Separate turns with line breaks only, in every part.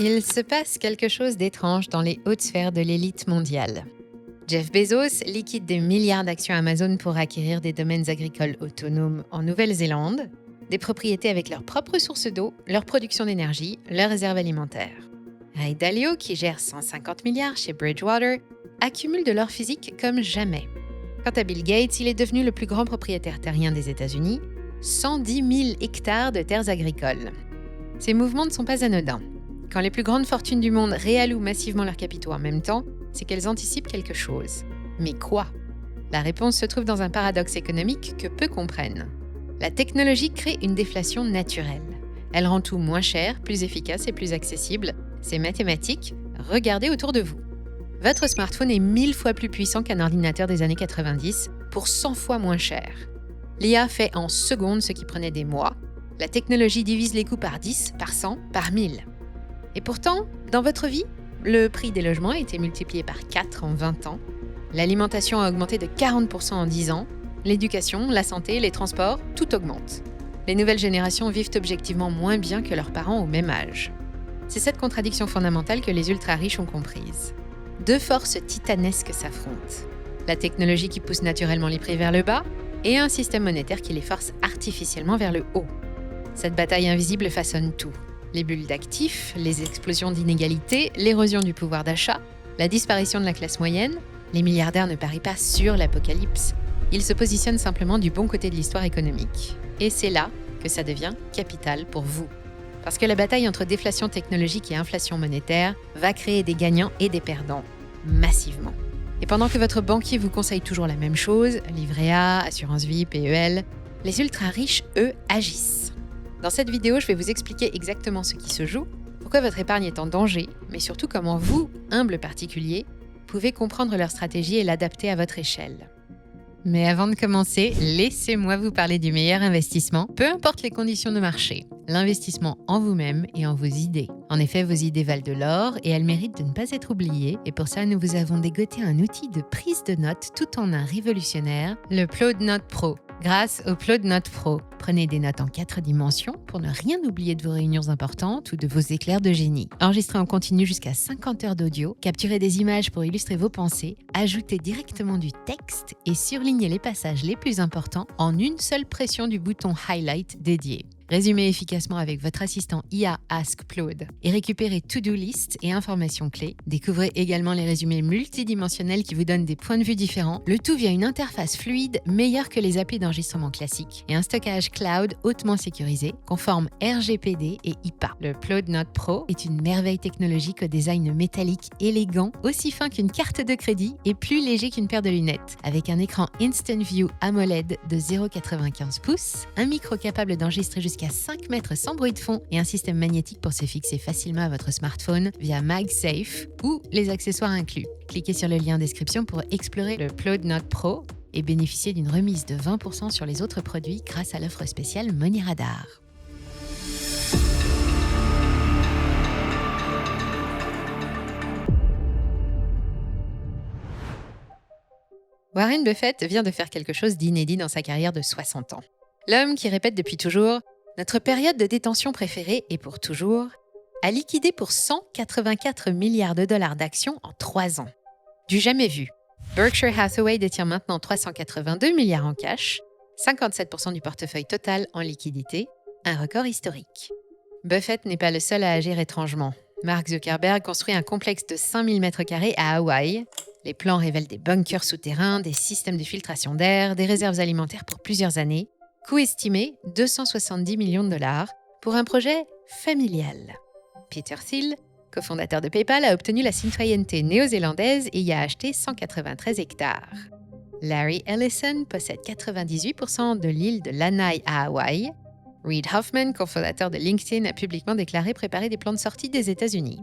Il se passe quelque chose d'étrange dans les hautes sphères de l'élite mondiale. Jeff Bezos liquide des milliards d'actions Amazon pour acquérir des domaines agricoles autonomes en Nouvelle-Zélande, des propriétés avec leurs propres sources d'eau, leur production d'énergie, leurs réserves alimentaires. Ray Dalio, qui gère 150 milliards chez Bridgewater, accumule de l'or physique comme jamais. Quant à Bill Gates, il est devenu le plus grand propriétaire terrien des États-Unis, 110 000 hectares de terres agricoles. Ces mouvements ne sont pas anodins. Quand les plus grandes fortunes du monde réallouent massivement leurs capitaux en même temps, c'est qu'elles anticipent quelque chose. Mais quoi ? La réponse se trouve dans un paradoxe économique que peu comprennent. La technologie crée une déflation naturelle. Elle rend tout moins cher, plus efficace et plus accessible. C'est mathématique, regardez autour de vous. Votre smartphone est 1000 fois plus puissant qu'un ordinateur des années 90 pour 100 fois moins cher. L'IA fait en secondes ce qui prenait des mois. La technologie divise les coûts par 10, par 100, par 1000. Et pourtant, dans votre vie, le prix des logements a été multiplié par 4 en 20 ans. L'alimentation a augmenté de 40% en 10 ans. L'éducation, la santé, les transports, tout augmente. Les nouvelles générations vivent objectivement moins bien que leurs parents au même âge. C'est cette contradiction fondamentale que les ultra-riches ont comprise. Deux forces titanesques s'affrontent. La technologie qui pousse naturellement les prix vers le bas et un système monétaire qui les force artificiellement vers le haut. Cette bataille invisible façonne tout. Les bulles d'actifs, les explosions d'inégalités, l'érosion du pouvoir d'achat, la disparition de la classe moyenne. Les milliardaires ne parient pas sur l'apocalypse. Ils se positionnent simplement du bon côté de l'histoire économique. Et c'est là que ça devient capital pour vous. Parce que la bataille entre déflation technologique et inflation monétaire va créer des gagnants et des perdants, massivement. Et pendant que votre banquier vous conseille toujours la même chose, livret A, assurance vie, PEL, les ultra-riches, eux, agissent. Dans cette vidéo, je vais vous expliquer exactement ce qui se joue, pourquoi votre épargne est en danger, mais surtout comment vous, humble particulier, pouvez comprendre leur stratégie et l'adapter à votre échelle. Mais avant de commencer, laissez-moi vous parler du meilleur investissement, peu importe les conditions de marché. L'investissement en vous-même et en vos idées. En effet, vos idées valent de l'or et elles méritent de ne pas être oubliées. Et pour ça, nous vous avons dégoté un outil de prise de notes tout en un révolutionnaire, le Plod Note Pro. Grâce au Plod Note Pro, prenez des notes en 4 dimensions pour ne rien oublier de vos réunions importantes ou de vos éclairs de génie. Enregistrez en continu jusqu'à 50 heures d'audio, capturez des images pour illustrer vos pensées, ajoutez directement du texte et surlignez les passages les plus importants en une seule pression du bouton Highlight dédié. Résumez efficacement avec votre assistant IA Ask Plod et récupérez to-do list et informations clés. Découvrez également les résumés multidimensionnels qui vous donnent des points de vue différents, le tout via une interface fluide meilleure que les applis d'enregistrement classiques et un stockage cloud hautement sécurisé, conforme RGPD et HIPAA. Le Plod Note Pro est une merveille technologique au design métallique élégant, aussi fin qu'une carte de crédit et plus léger qu'une paire de lunettes, avec un écran Instant View AMOLED de 0,95 pouces, un micro capable d'enregistrer jusqu'à 5 mètres sans bruit de fond et un système magnétique pour se fixer facilement à votre smartphone via MagSafe ou les accessoires inclus. Cliquez sur le lien en description pour explorer le Plod Note Pro et bénéficier d'une remise de 20% sur les autres produits grâce à l'offre spéciale Money Radar. Warren Buffett vient de faire quelque chose d'inédit dans sa carrière de 60 ans. L'homme qui répète depuis toujours « Notre période de détention préférée et pour toujours » a liquidé pour 184 milliards de dollars d'actions en 3 ans. Du jamais vu. Berkshire Hathaway détient maintenant 382 milliards en cash, 57% du portefeuille total en liquidité, un record historique. Buffett n'est pas le seul à agir étrangement. Mark Zuckerberg construit un complexe de 5000 m² à Hawaï. Les plans révèlent des bunkers souterrains, des systèmes de filtration d'air, des réserves alimentaires pour plusieurs années. Coût estimé 270 millions de dollars pour un projet familial. Peter Thiel, cofondateur de PayPal, a obtenu la citoyenneté néo-zélandaise et y a acheté 193 hectares. Larry Ellison possède 98% de l'île de Lanai à Hawaï. Reid Hoffman, cofondateur de LinkedIn, a publiquement déclaré préparer des plans de sortie des États-Unis.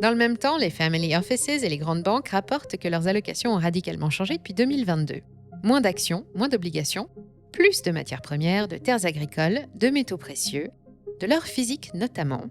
Dans le même temps, les family offices et les grandes banques rapportent que leurs allocations ont radicalement changé depuis 2022. Moins d'actions, moins d'obligations, plus de matières premières, de terres agricoles, de métaux précieux, de l'or physique notamment,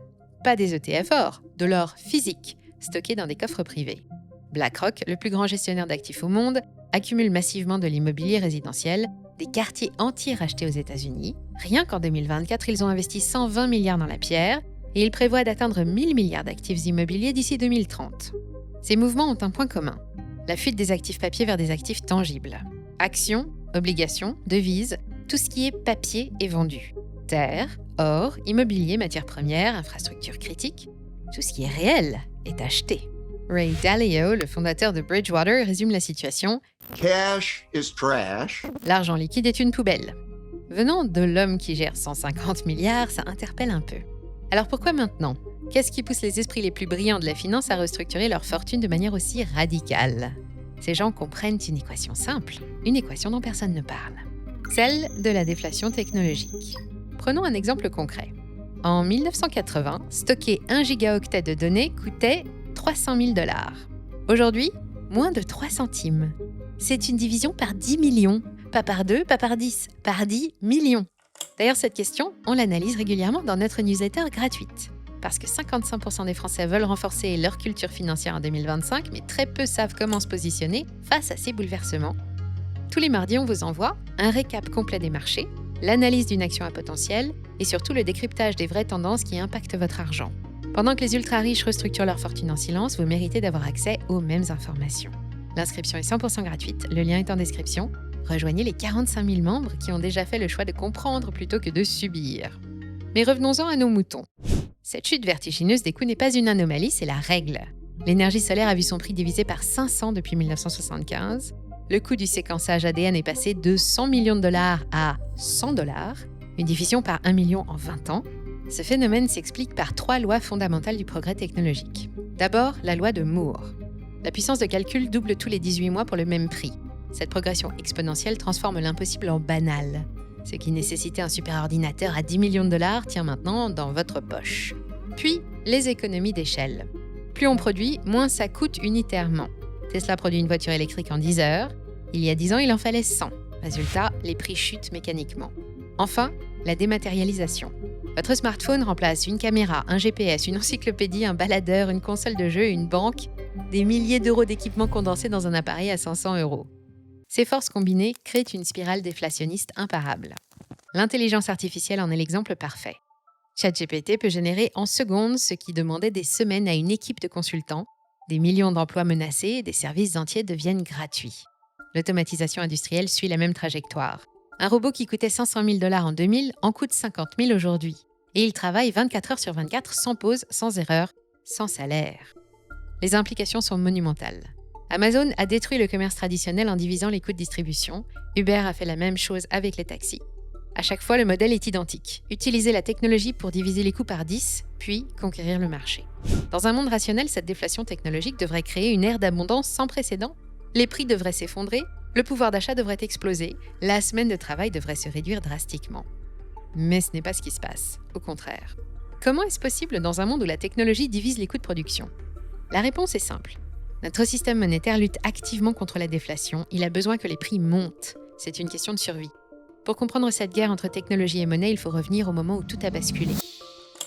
pas des ETF or, de l'or physique, stocké dans des coffres privés. BlackRock, le plus grand gestionnaire d'actifs au monde, accumule massivement de l'immobilier résidentiel, des quartiers entiers rachetés aux États-Unis. Rien qu'en 2024, ils ont investi 120 milliards dans la pierre, et il prévoit d'atteindre 1000 milliards d'actifs immobiliers d'ici 2030. Ces mouvements ont un point commun, la fuite des actifs papier vers des actifs tangibles. Actions, obligations, devises, tout ce qui est papier est vendu. Terre, or, immobilier, matières premières, infrastructures critiques, tout ce qui est réel est acheté. Ray Dalio, le fondateur de Bridgewater, résume la situation.
Cash is trash.
L'argent liquide est une poubelle. Venant de l'homme qui gère 150 milliards, ça interpelle un peu. Alors pourquoi maintenant ? Qu'est-ce qui pousse les esprits les plus brillants de la finance à restructurer leur fortune de manière aussi radicale ? Ces gens comprennent une équation simple, une équation dont personne ne parle. Celle de la déflation technologique. Prenons un exemple concret. En 1980, stocker 1 gigaoctet de données coûtait 300 000 $. Aujourd'hui, moins de 3 centimes. C'est une division par 10 millions. Pas par 2, pas par 10, par 10 millions. D'ailleurs, cette question, on l'analyse régulièrement dans notre newsletter gratuite. Parce que 55% des Français veulent renforcer leur culture financière en 2025, mais très peu savent comment se positionner face à ces bouleversements. Tous les mardis, on vous envoie un récap complet des marchés, l'analyse d'une action à potentiel et surtout le décryptage des vraies tendances qui impactent votre argent. Pendant que les ultra-riches restructurent leur fortune en silence, vous méritez d'avoir accès aux mêmes informations. L'inscription est 100% gratuite, le lien est en description. Rejoignez les 45 000 membres qui ont déjà fait le choix de comprendre plutôt que de subir. Mais revenons-en à nos moutons. Cette chute vertigineuse des coûts n'est pas une anomalie, c'est la règle. L'énergie solaire a vu son prix divisé par 500 depuis 1975. Le coût du séquençage ADN est passé de 100 millions de dollars à 100 $, une division par 1 million en 20 ans. Ce phénomène s'explique par 3 lois fondamentales du progrès technologique. D'abord, la loi de Moore. La puissance de calcul double tous les 18 mois pour le même prix. Cette progression exponentielle transforme l'impossible en banal. Ce qui nécessitait un superordinateur à 10 millions de dollars tient maintenant dans votre poche. Puis, les économies d'échelle. Plus on produit, moins ça coûte unitairement. Tesla produit une voiture électrique en 10 heures. Il y a 10 ans, il en fallait 100. Résultat, les prix chutent mécaniquement. Enfin, la dématérialisation. Votre smartphone remplace une caméra, un GPS, une encyclopédie, un baladeur, une console de jeu, une banque, des milliers d'euros d'équipement condensés dans un appareil à 500 €. Ces forces combinées créent une spirale déflationniste imparable. L'intelligence artificielle en est l'exemple parfait. ChatGPT peut générer en secondes ce qui demandait des semaines à une équipe de consultants. Des millions d'emplois menacés et des services entiers deviennent gratuits. L'automatisation industrielle suit la même trajectoire. Un robot qui coûtait 500 000 $ en 2000 en coûte 50 000 aujourd'hui. Et il travaille 24 heures sur 24 sans pause, sans erreur, sans salaire. Les implications sont monumentales. Amazon a détruit le commerce traditionnel en divisant les coûts de distribution. Uber a fait la même chose avec les taxis. À chaque fois, le modèle est identique. Utiliser la technologie pour diviser les coûts par 10, puis conquérir le marché. Dans un monde rationnel, cette déflation technologique devrait créer une ère d'abondance sans précédent. Les prix devraient s'effondrer, le pouvoir d'achat devrait exploser, la semaine de travail devrait se réduire drastiquement. Mais ce n'est pas ce qui se passe, au contraire. Comment est-ce possible dans un monde où la technologie divise les coûts de production ? La réponse est simple. Notre système monétaire lutte activement contre la déflation, il a besoin que les prix montent. C'est une question de survie. Pour comprendre cette guerre entre technologie et monnaie, il faut revenir au moment où tout a basculé.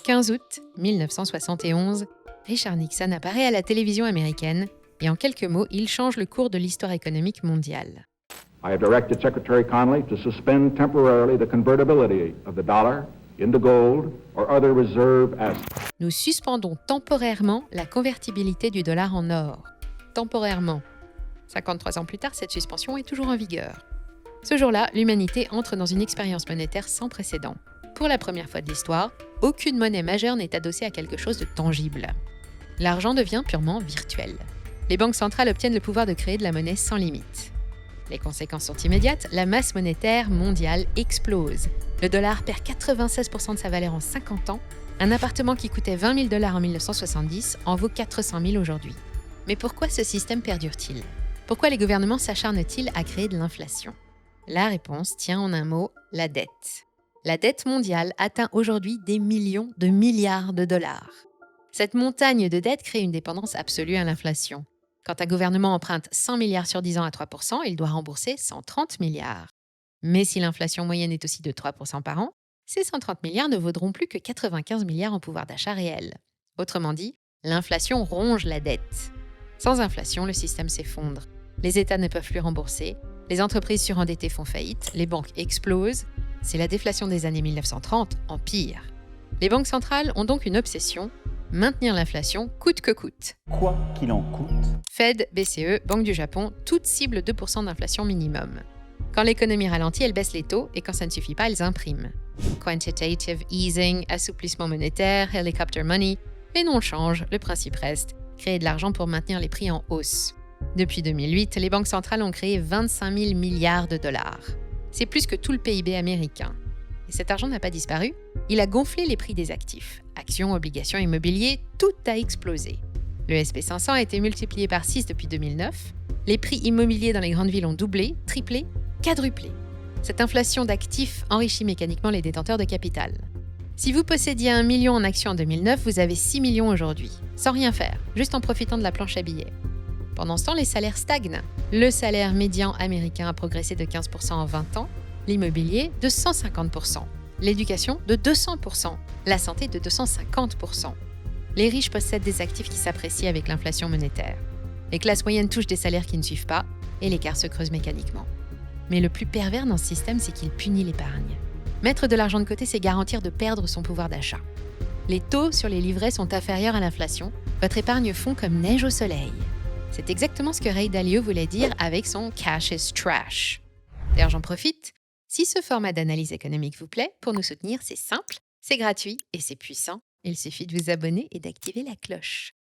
15 août 1971, Richard Nixon apparaît à la télévision américaine et en quelques mots, il change le cours de l'histoire économique mondiale.
I have directed Secretary Connally to suspend temporarily the convertibility of the dollar into gold or other reserve assets.
Nous suspendons temporairement la convertibilité du dollar en or. Temporairement. 53 ans plus tard, cette suspension est toujours en vigueur. Ce jour-là, l'humanité entre dans une expérience monétaire sans précédent. Pour la première fois de l'histoire, aucune monnaie majeure n'est adossée à quelque chose de tangible. L'argent devient purement virtuel. Les banques centrales obtiennent le pouvoir de créer de la monnaie sans limite. Les conséquences sont immédiates, la masse monétaire mondiale explose. Le dollar perd 96% de sa valeur en 50 ans. Un appartement qui coûtait 20 000 $ en 1970 en vaut 400 000 aujourd'hui. Mais pourquoi ce système perdure-t-il ? Pourquoi les gouvernements s'acharnent-ils à créer de l'inflation ? La réponse tient en un mot, la dette. La dette mondiale atteint aujourd'hui des millions de milliards de dollars. Cette montagne de dette crée une dépendance absolue à l'inflation. Quand un gouvernement emprunte 100 milliards sur 10 ans à 3%, il doit rembourser 130 milliards. Mais si l'inflation moyenne est aussi de 3% par an, ces 130 milliards ne vaudront plus que 95 milliards en pouvoir d'achat réel. Autrement dit, l'inflation ronge la dette. Sans inflation, le système s'effondre. Les États ne peuvent plus rembourser, les entreprises surendettées font faillite, les banques explosent. C'est la déflation des années 1930 en pire. Les banques centrales ont donc une obsession, maintenir l'inflation coûte que coûte.
Quoi qu'il en coûte.
Fed, BCE, Banque du Japon, toutes ciblent 2% d'inflation minimum. Quand l'économie ralentit, elles baissent les taux et quand ça ne suffit pas, elles impriment. Quantitative easing, assouplissement monétaire, helicopter money, les noms changent, le principe reste, créer de l'argent pour maintenir les prix en hausse. Depuis 2008, les banques centrales ont créé 25 000 milliards de dollars. C'est plus que tout le PIB américain. Et cet argent n'a pas disparu, il a gonflé les prix des actifs. Actions, obligations, immobilier, tout a explosé. Le SP500 a été multiplié par 6 depuis 2009. Les prix immobiliers dans les grandes villes ont doublé, triplé, quadruplé. Cette inflation d'actifs enrichit mécaniquement les détenteurs de capital. Si vous possédiez 1 million en actions en 2009, vous avez 6 millions aujourd'hui, sans rien faire, juste en profitant de la planche à billets. Pendant ce temps, les salaires stagnent. Le salaire médian américain a progressé de 15% en 20 ans, l'immobilier de 150%, l'éducation de 200%, la santé de 250%. Les riches possèdent des actifs qui s'apprécient avec l'inflation monétaire. Les classes moyennes touchent des salaires qui ne suivent pas et l'écart se creuse mécaniquement. Mais le plus pervers dans ce système, c'est qu'il punit l'épargne. Mettre de l'argent de côté, c'est garantir de perdre son pouvoir d'achat. Les taux sur les livrets sont inférieurs à l'inflation, votre épargne fond comme neige au soleil. C'est exactement ce que Ray Dalio voulait dire avec son « cash is trash ». D'ailleurs, j'en profite. Si ce format d'analyse économique vous plaît, pour nous soutenir, c'est simple, c'est gratuit et c'est puissant. Il suffit de vous abonner et d'activer la cloche.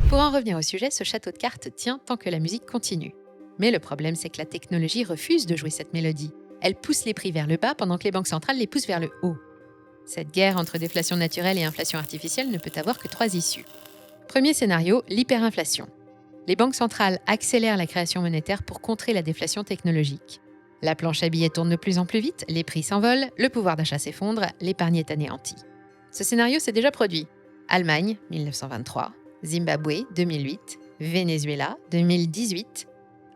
Pour en revenir au sujet, ce château de cartes tient tant que la musique continue. Mais le problème, c'est que la technologie refuse de jouer cette mélodie. Elle pousse les prix vers le bas pendant que les banques centrales les poussent vers le haut. Cette guerre entre déflation naturelle et inflation artificielle ne peut avoir que 3 issues. Premier scénario, l'hyperinflation. Les banques centrales accélèrent la création monétaire pour contrer la déflation technologique. La planche à billets tourne de plus en plus vite, les prix s'envolent, le pouvoir d'achat s'effondre, l'épargne est anéantie. Ce scénario s'est déjà produit. Allemagne, 1923, Zimbabwe, 2008, Venezuela, 2018.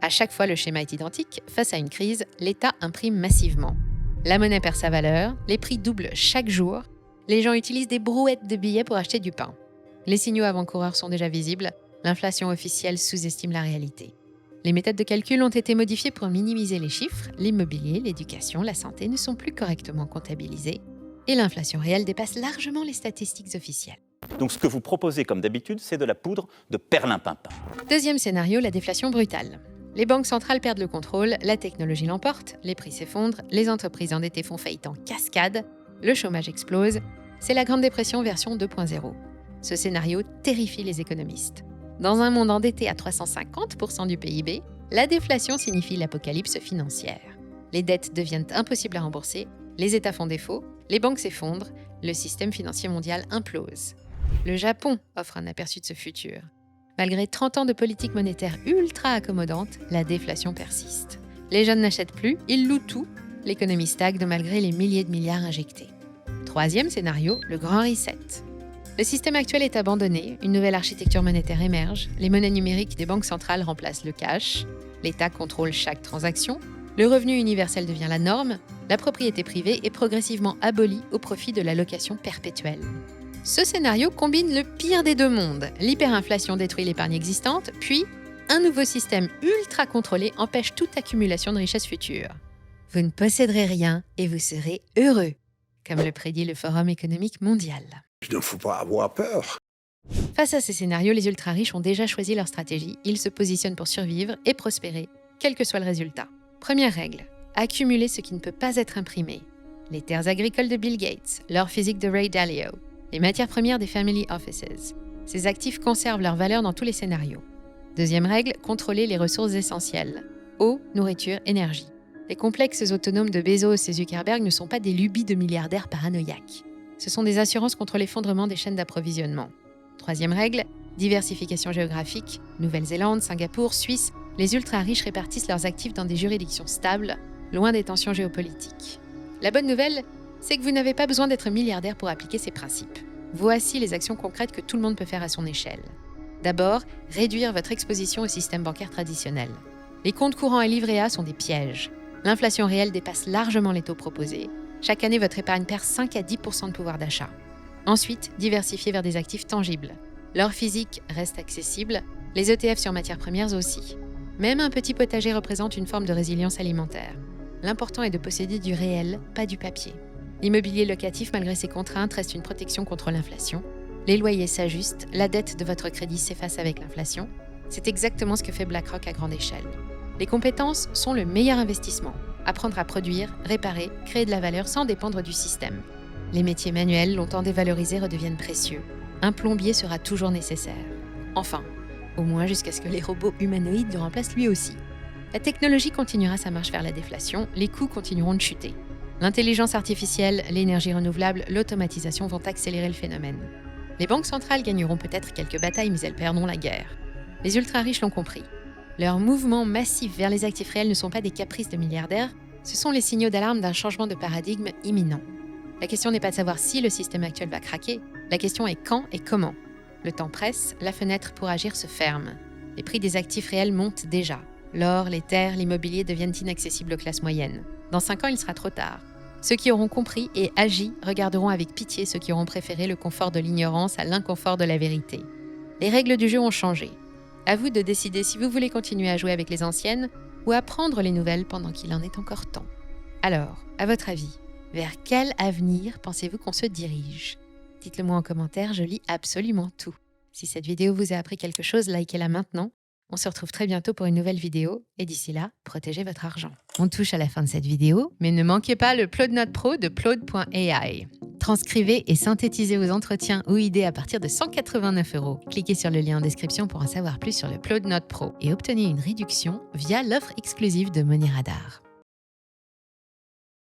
À chaque fois, le schéma est identique. Face à une crise, l'État imprime massivement. La monnaie perd sa valeur, les prix doublent chaque jour, les gens utilisent des brouettes de billets pour acheter du pain. Les signaux avant-coureurs sont déjà visibles, l'inflation officielle sous-estime la réalité. Les méthodes de calcul ont été modifiées pour minimiser les chiffres, l'immobilier, l'éducation, la santé ne sont plus correctement comptabilisés et l'inflation réelle dépasse largement les statistiques officielles.
Donc ce que vous proposez comme d'habitude, c'est de la poudre de perlimpinpin.
Deuxième scénario, la déflation brutale. Les banques centrales perdent le contrôle, la technologie l'emporte, les prix s'effondrent, les entreprises endettées font faillite en cascade, le chômage explose. C'est la Grande Dépression version 2.0. Ce scénario terrifie les économistes. Dans un monde endetté à 350% du PIB, la déflation signifie l'apocalypse financière. Les dettes deviennent impossibles à rembourser, les États font défaut, les banques s'effondrent, le système financier mondial implose. Le Japon offre un aperçu de ce futur. Malgré 30 ans de politique monétaire ultra accommodante, la déflation persiste. Les jeunes n'achètent plus, ils louent tout, l'économie stagne malgré les milliers de milliards injectés. Troisième scénario, le grand reset. Le système actuel est abandonné, une nouvelle architecture monétaire émerge, les monnaies numériques des banques centrales remplacent le cash, l'État contrôle chaque transaction, le revenu universel devient la norme, la propriété privée est progressivement abolie au profit de la location perpétuelle. Ce scénario combine le pire des deux mondes. L'hyperinflation détruit l'épargne existante, puis un nouveau système ultra contrôlé empêche toute accumulation de richesses futures. Vous ne posséderez rien et vous serez heureux, comme le prédit le Forum économique mondial.
Il ne faut pas avoir peur.
Face à ces scénarios, les ultra-riches ont déjà choisi leur stratégie. Ils se positionnent pour survivre et prospérer, quel que soit le résultat. Première règle, accumuler ce qui ne peut pas être imprimé. Les terres agricoles de Bill Gates, l'or physique de Ray Dalio, les matières premières des family offices. Ces actifs conservent leur valeur dans tous les scénarios. Deuxième règle, contrôler les ressources essentielles. Eau, nourriture, énergie. Les complexes autonomes de Bezos et Zuckerberg ne sont pas des lubies de milliardaires paranoïaques. Ce sont des assurances contre l'effondrement des chaînes d'approvisionnement. Troisième règle, diversification géographique. Nouvelle-Zélande, Singapour, Suisse, les ultra-riches répartissent leurs actifs dans des juridictions stables, loin des tensions géopolitiques. La bonne nouvelle, c'est que vous n'avez pas besoin d'être milliardaire pour appliquer ces principes. Voici les actions concrètes que tout le monde peut faire à son échelle. D'abord, réduire votre exposition au système bancaire traditionnel. Les comptes courants et livrets A sont des pièges. L'inflation réelle dépasse largement les taux proposés. Chaque année, votre épargne perd 5 à 10% de pouvoir d'achat. Ensuite, diversifier vers des actifs tangibles. L'or physique reste accessible, les ETF sur matières premières aussi. Même un petit potager représente une forme de résilience alimentaire. L'important est de posséder du réel, pas du papier. L'immobilier locatif, malgré ses contraintes, reste une protection contre l'inflation. Les loyers s'ajustent, la dette de votre crédit s'efface avec l'inflation. C'est exactement ce que fait BlackRock à grande échelle. Les compétences sont le meilleur investissement. Apprendre à produire, réparer, créer de la valeur sans dépendre du système. Les métiers manuels, longtemps dévalorisés, redeviennent précieux. Un plombier sera toujours nécessaire. Enfin, au moins jusqu'à ce que les robots humanoïdes le remplacent lui aussi. La technologie continuera sa marche vers la déflation, les coûts continueront de chuter. L'intelligence artificielle, l'énergie renouvelable, l'automatisation vont accélérer le phénomène. Les banques centrales gagneront peut-être quelques batailles, mais elles perdront la guerre. Les ultra-riches l'ont compris. Leurs mouvements massifs vers les actifs réels ne sont pas des caprices de milliardaires, ce sont les signaux d'alarme d'un changement de paradigme imminent. La question n'est pas de savoir si le système actuel va craquer, la question est quand et comment. Le temps presse, la fenêtre pour agir se ferme. Les prix des actifs réels montent déjà. L'or, les terres, l'immobilier deviennent inaccessibles aux classes moyennes. Dans 5 ans, il sera trop tard. Ceux qui auront compris et agi regarderont avec pitié ceux qui auront préféré le confort de l'ignorance à l'inconfort de la vérité. Les règles du jeu ont changé. À vous de décider si vous voulez continuer à jouer avec les anciennes ou apprendre les nouvelles pendant qu'il en est encore temps. Alors, à votre avis, vers quel avenir pensez-vous qu'on se dirige ? Dites-le moi en commentaire, je lis absolument tout. Si cette vidéo vous a appris quelque chose, likez-la maintenant. On se retrouve très bientôt pour une nouvelle vidéo et d'ici là, protégez votre argent. On touche à la fin de cette vidéo, mais ne manquez pas le Plod Note Pro de Plod.ai. Transcrivez et synthétisez vos entretiens ou idées à partir de 189 €. Cliquez sur le lien en description pour en savoir plus sur le Plod Note Pro et obtenez une réduction via l'offre exclusive de Money Radar.